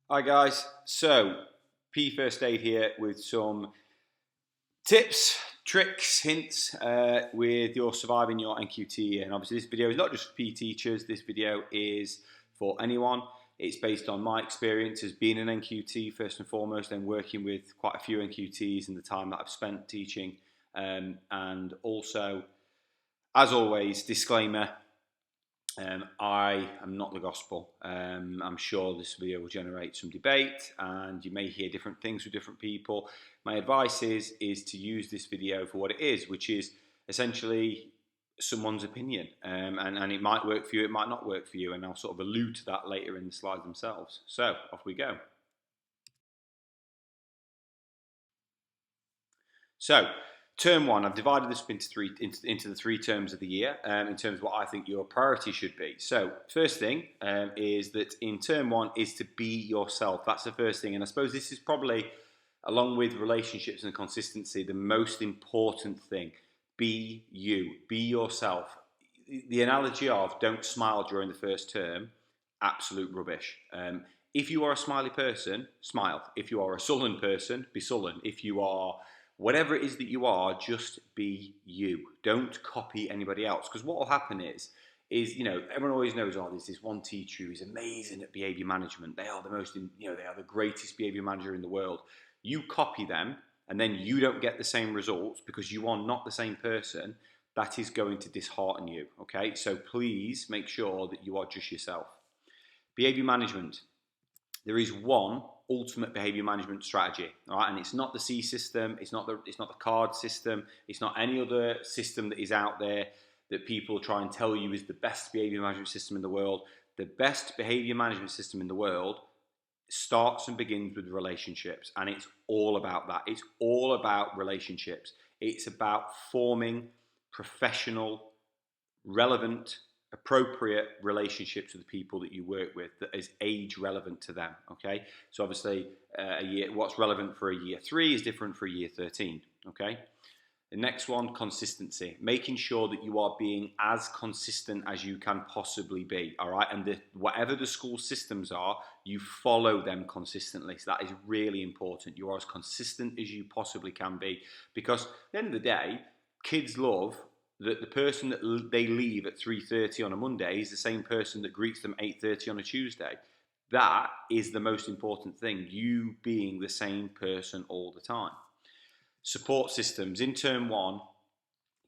Hi guys, so P First Aid here with some tips, tricks, hints with your surviving your NQT. And obviously this video is not just for PE teachers, this video is for anyone. It's based on my experience as being an NQT first and foremost, and working with quite a few NQTs in the time that I've spent teaching. And also, as always, disclaimer, I am not the gospel. I'm sure this video will generate some debate and you may hear different things with different people. My advice is to use this video for what it is, which is essentially someone's opinion. And it might work for you, it might not work for you, and I'll sort of allude to that later in the slides themselves. So, off we go. So, term one, I've divided this up into the three terms of the year in terms of what I think your priority should be. So, first thing is that in term one is to be yourself. That's the first thing, and I suppose this is probably, along with relationships and consistency, the most important thing. Be you, be yourself. The analogy of don't smile during the first term, absolute rubbish. If you are a smiley person, smile. If you are a sullen person, be sullen. If you are whatever it is that you are, just be you. Don't copy anybody else. Because what will happen is everyone always knows, oh, there's this one teacher who's amazing at behaviour management. They are they are the greatest behaviour manager in the world. You copy them, and then you don't get the same results because you are not the same person. That is going to dishearten you. Okay, so please make sure that you are just yourself. Behaviour management. There is one ultimate behavior management strategy, all right? And it's not the C system, it's not the card system, it's not any other system that is out there that people try and tell you is the best behavior management system in the world. The best behavior management system in the world starts and begins with relationships, and it's all about that. It's all about relationships. It's about forming professional, relevant, appropriate relationships with the people that you work with that is age relevant to them. Okay, so obviously what's relevant for a year 3 is different for a year 13. Okay, the next one, consistency, making sure that you are being as consistent as you can possibly be. All right, and whatever the school systems are, you follow them consistently. So that is really important. You are as consistent as you possibly can be, because at the end of the day, kids love that the person that they leave at 3:30 on a Monday is the same person that greets them 8:30 on a Tuesday. That is the most important thing, you being the same person all the time. Support systems. In term one,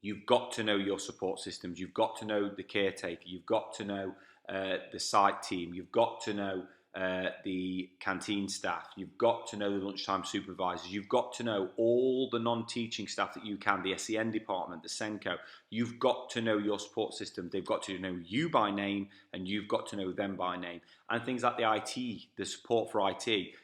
you've got to know your support systems. You've got to know the caretaker. You've got to know the site team. You've got to know the canteen staff. You've got to know the lunchtime supervisors. You've got to know all the non-teaching staff that you can, the SEN department, the SENCO. You've got to know your support system. They've got to know you by name, and you've got to know them by name. And things like the IT, the support for IT,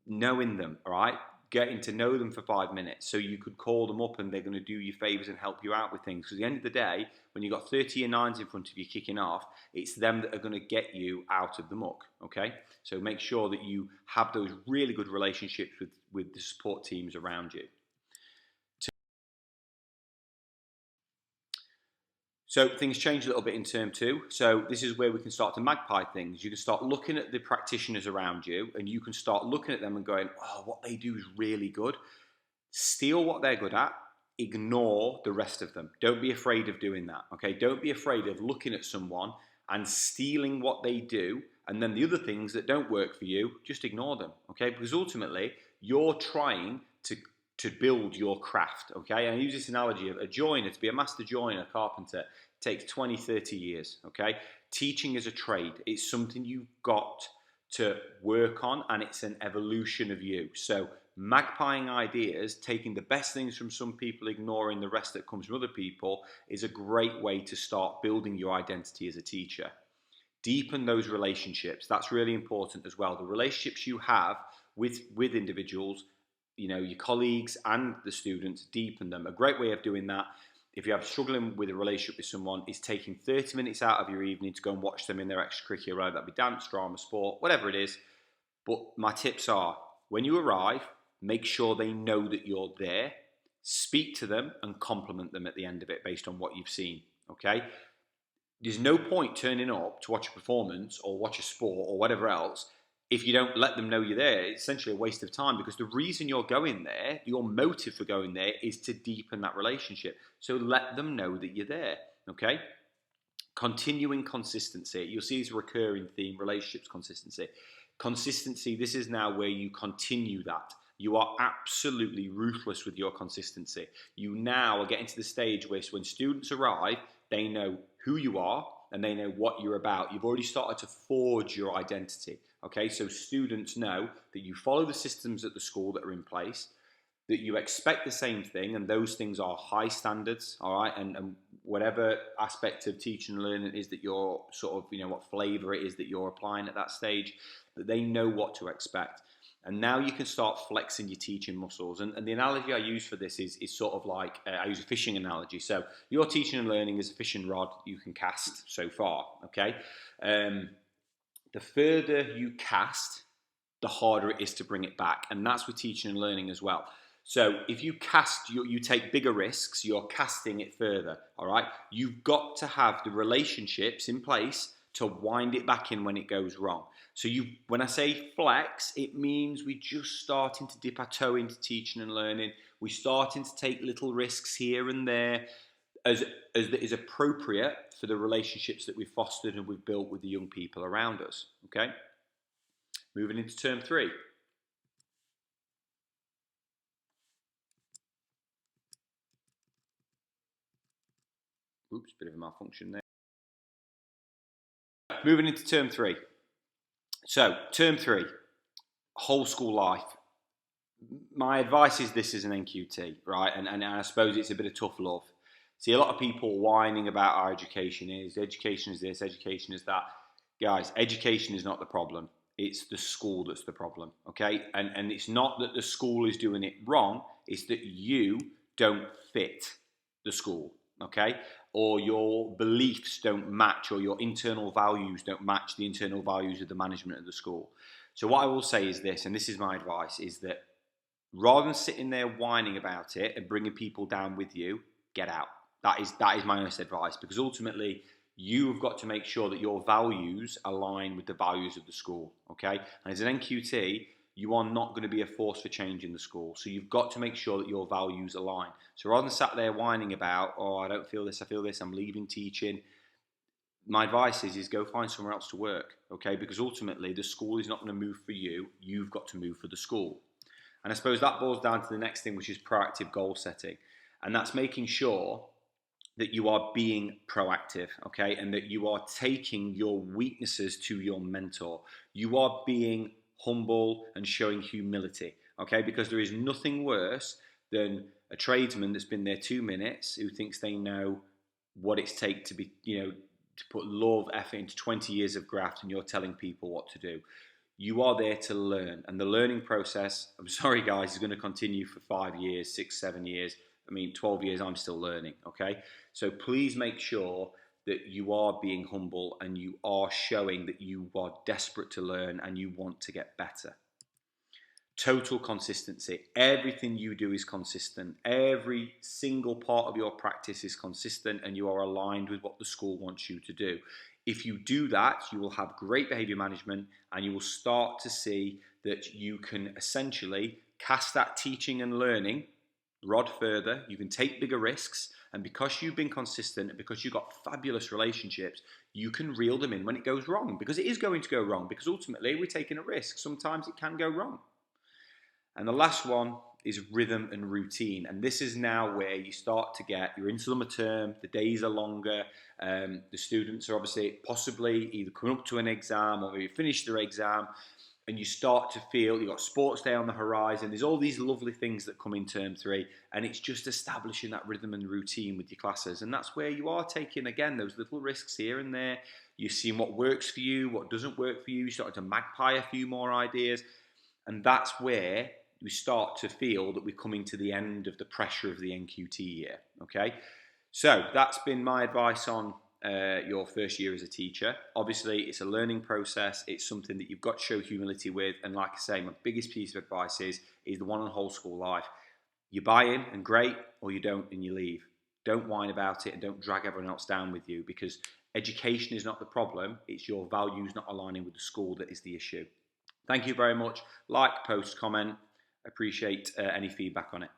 knowing them, all right? Getting to know them for 5 minutes, so you could call them up and they're going to do you favours and help you out with things. Because at the end of the day, when you've got 30 year 9s in front of you kicking off, it's them that are going to get you out of the muck. Okay, so make sure that you have those really good relationships with the support teams around you. So things change a little bit in term 2. So this is where we can start to magpie things. You can start looking at the practitioners around you, and you can start looking at them and going, oh, what they do is really good. Steal what they're good at, ignore the rest of them. Don't be afraid of doing that, okay? Don't be afraid of looking at someone and stealing what they do, and then the other things that don't work for you, just ignore them, okay? Because ultimately, you're trying to build your craft, okay? And I use this analogy of a joiner. To be a master joiner, carpenter, takes 20, 30 years, okay? Teaching is a trade. It's something you've got to work on, and it's an evolution of you. So magpieing ideas, taking the best things from some people, ignoring the rest that comes from other people, is a great way to start building your identity as a teacher. Deepen those relationships. That's really important as well. The relationships you have with individuals, your colleagues and the students, deepen them. A great way of doing that, if you're struggling with a relationship with someone, is taking 30 minutes out of your evening to go and watch them in their extracurricular, whether that be dance, drama, sport, whatever it is. But my tips are, when you arrive, make sure they know that you're there. Speak to them and compliment them at the end of it based on what you've seen, okay? There's no point turning up to watch a performance or watch a sport or whatever else if you don't let them know you're there, it's essentially a waste of time, because the reason you're going there, your motive for going there, is to deepen that relationship. So let them know that you're there, okay? Continuing consistency. You'll see this recurring theme: relationships, consistency. Consistency, this is now where you continue that. You are absolutely ruthless with your consistency. You now are getting to the stage where when students arrive, they know who you are and they know what you're about. You've already started to forge your identity. Okay, so students know that you follow the systems at the school that are in place, that you expect the same thing, and those things are high standards, all right, and whatever aspect of teaching and learning it is that you're sort of, what flavour it is that you're applying at that stage, that they know what to expect. And now you can start flexing your teaching muscles. And the analogy I use for this is sort of like, I use a fishing analogy. So your teaching and learning is a fishing rod you can cast so far, okay? The further you cast, the harder it is to bring it back. And that's with teaching and learning as well. So if you cast, you take bigger risks, you're casting it further, all right? You've got to have the relationships in place to wind it back in when it goes wrong. So when I say flex, it means we're just starting to dip our toe into teaching and learning. We're starting to take little risks here and there as is appropriate for the relationships that we've fostered and we've built with the young people around us, okay? Moving into term 3. Oops, bit of a malfunction there. Moving into term 3. So, term 3, whole school life. My advice is this is an NQT, right? And I suppose it's a bit of tough love. See, a lot of people whining about our education is this, education is that. Guys, education is not the problem. It's the school that's the problem, okay? And it's not that the school is doing it wrong. It's that you don't fit the school, okay? Or your beliefs don't match, or your internal values don't match the internal values of the management of the school. So what I will say is this, and this is my advice, is that rather than sitting there whining about it and bringing people down with you, get out. That is my honest advice, because ultimately you've got to make sure that your values align with the values of the school, okay? And as an NQT, you are not going to be a force for change in the school. So you've got to make sure that your values align. So rather than sat there whining about, oh, I don't feel this, I feel this, I'm leaving teaching, my advice is go find somewhere else to work, okay? Because ultimately the school is not going to move for you. You've got to move for the school. And I suppose that boils down to the next thing, which is proactive goal setting. And that's making sure that you are being proactive, okay? And that you are taking your weaknesses to your mentor. You are being humble and showing humility, okay? Because there is nothing worse than a tradesman that's been there 2 minutes who thinks they know what it's take to be, to put love, effort into 20 years of graft, and you're telling people what to do. You are there to learn, and the learning process, I'm sorry guys, is going to continue for 5 years, 6, 7 years. 12 years, I'm still learning, okay? So please make sure that you are being humble and you are showing that you are desperate to learn and you want to get better. Total consistency. Everything you do is consistent. Every single part of your practice is consistent, and you are aligned with what the school wants you to do. If you do that, you will have great behaviour management, and you will start to see that you can essentially cast that teaching and learning rod further. You can take bigger risks, and because you've been consistent and because you've got fabulous relationships, you can reel them in when it goes wrong, because it is going to go wrong, because ultimately we're taking a risk. Sometimes it can go wrong. And the last one is rhythm and routine. And this is now where you start to get, you're in summer term, the days are longer, the students are obviously possibly either coming up to an exam or maybe finished their exam, and you start to feel you've got sports day on the horizon. There's all these lovely things that come in term 3, and it's just establishing that rhythm and routine with your classes. And that's where you are taking, again, those little risks here and there. You're seeing what works for you, what doesn't work for you. You're starting to magpie a few more ideas. And that's where we start to feel that we're coming to the end of the pressure of the NQT year, okay? So that's been my advice on your first year as a teacher. Obviously, it's a learning process. It's something that you've got to show humility with. And like I say, my biggest piece of advice is the one on whole school life. You buy in and great, or you don't and you leave. Don't whine about it and don't drag everyone else down with you, because education is not the problem. It's your values not aligning with the school that is the issue. Thank you very much. Like, post, comment. Appreciate any feedback on it.